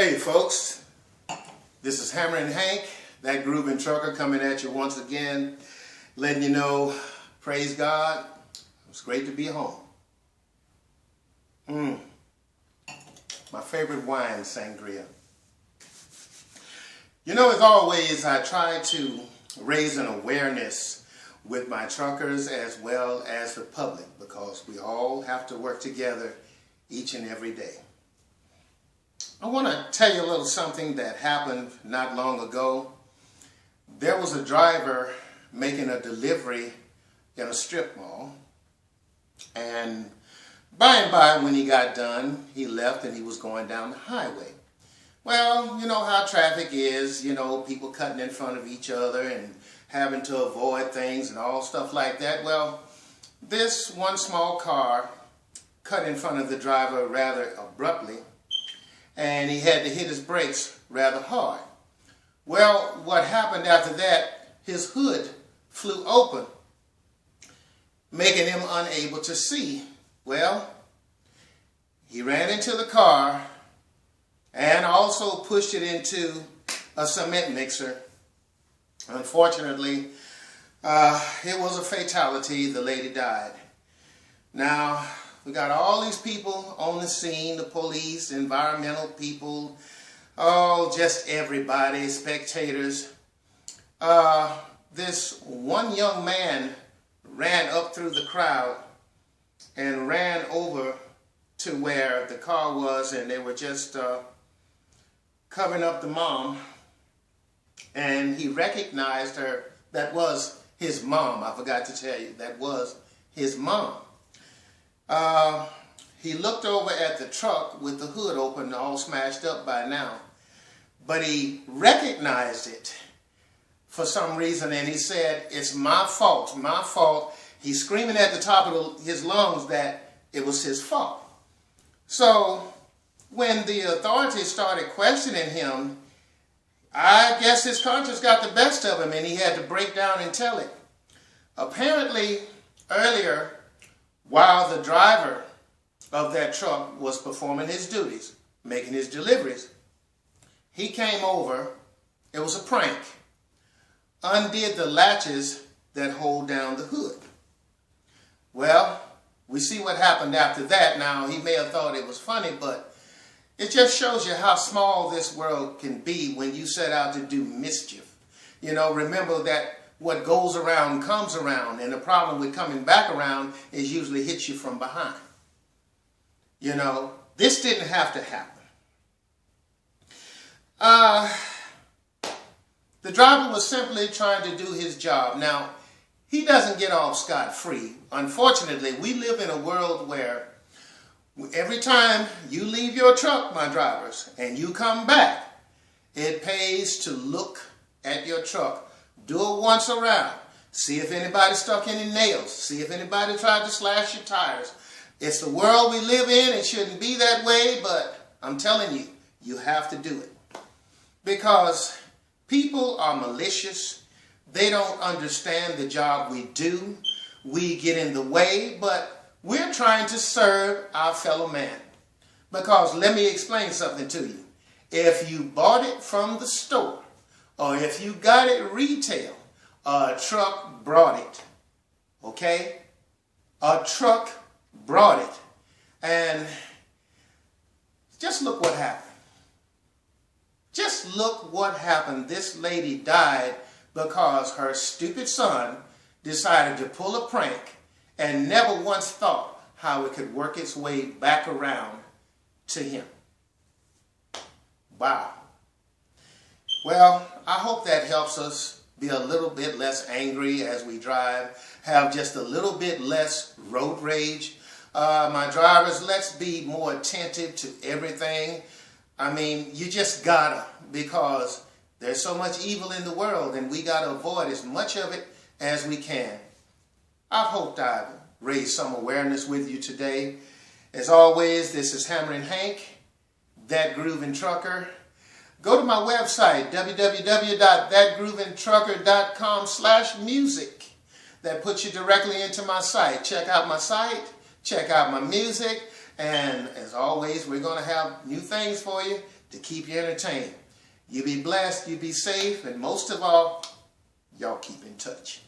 Hey folks, this is Hammerin' Hank, that grooving trucker, coming at you once again, letting you know, praise God, it's great to be home. My favorite wine, sangria. You know, as always, I try to raise an awareness with my truckers as well as the public, because we all have to work together each and every day. I want to tell you a little something that happened not long ago. There was a driver making a delivery in a strip mall, and by when he got done, he left and he was going down the highway. Well, you know how traffic is, you know, people cutting in front of each other and having to avoid things and all stuff like that. Well, this one small car cut in front of the driver rather abruptly, and he had to hit his brakes rather hard. Well, what happened after that, his hood flew open, making him unable to see. Well, he ran into the car and also pushed it into a cement mixer. Unfortunately, it was a fatality. The lady died. Now, we got all these people on the scene, the police, environmental people, oh, just everybody, spectators. This one young man ran up through the crowd and ran over to where the car was, and they were just covering up the mom. And he recognized her. That was his mom. I forgot to tell you, that was his mom. He looked over at the truck with the hood open, all smashed up by now, but he recognized it for some reason, and he said, "It's my fault, my fault." He's screaming at the top of his lungs that it was his fault. So when the authorities started questioning him, I guess his conscience got the best of him, and he had to break down and tell it. Apparently, earlier, while the driver of that truck was performing his duties, making his deliveries, he came over, it was a prank, undid the latches that hold down the hood. Well, we see what happened after that. Now, he may have thought it was funny, but it just shows you how small this world can be when you set out to do mischief. You know, remember that what goes around comes around, and the problem with coming back around is usually hits you from behind. You know, this didn't have to happen. The driver was simply trying to do his job. Now, he doesn't get off scot-free. Unfortunately, we live in a world where every time you leave your truck, my drivers, and you come back, it pays to look at your truck. Do it once around. See if anybody stuck any nails. See if anybody tried to slash your tires. It's the world we live in. It shouldn't be that way, but I'm telling you, you have to do it. Because people are malicious. They don't understand the job we do. We get in the way, but we're trying to serve our fellow man. Because let me explain something to you. If you bought it from the store, or if you got it retail, a truck brought it, okay? A truck brought it. And just look what happened. Just look what happened. This lady died because her stupid son decided to pull a prank and never once thought how it could work its way back around to him. Wow. Well, I hope that helps us be a little bit less angry as we drive, have just a little bit less road rage. My drivers, let's be more attentive to everything. I mean, you just gotta, because there's so much evil in the world, and we gotta avoid as much of it as we can. I hope I've raised some awareness with you today. As always, this is Hammerin' Hank, that grooving trucker. Go to my website, www.thatgroovingtrucker.com/music. That puts you directly into my site. Check out my site, check out my music, and as always, we're going to have new things for you. to keep you entertained. You be blessed, you be safe, and most of all, y'all keep in touch.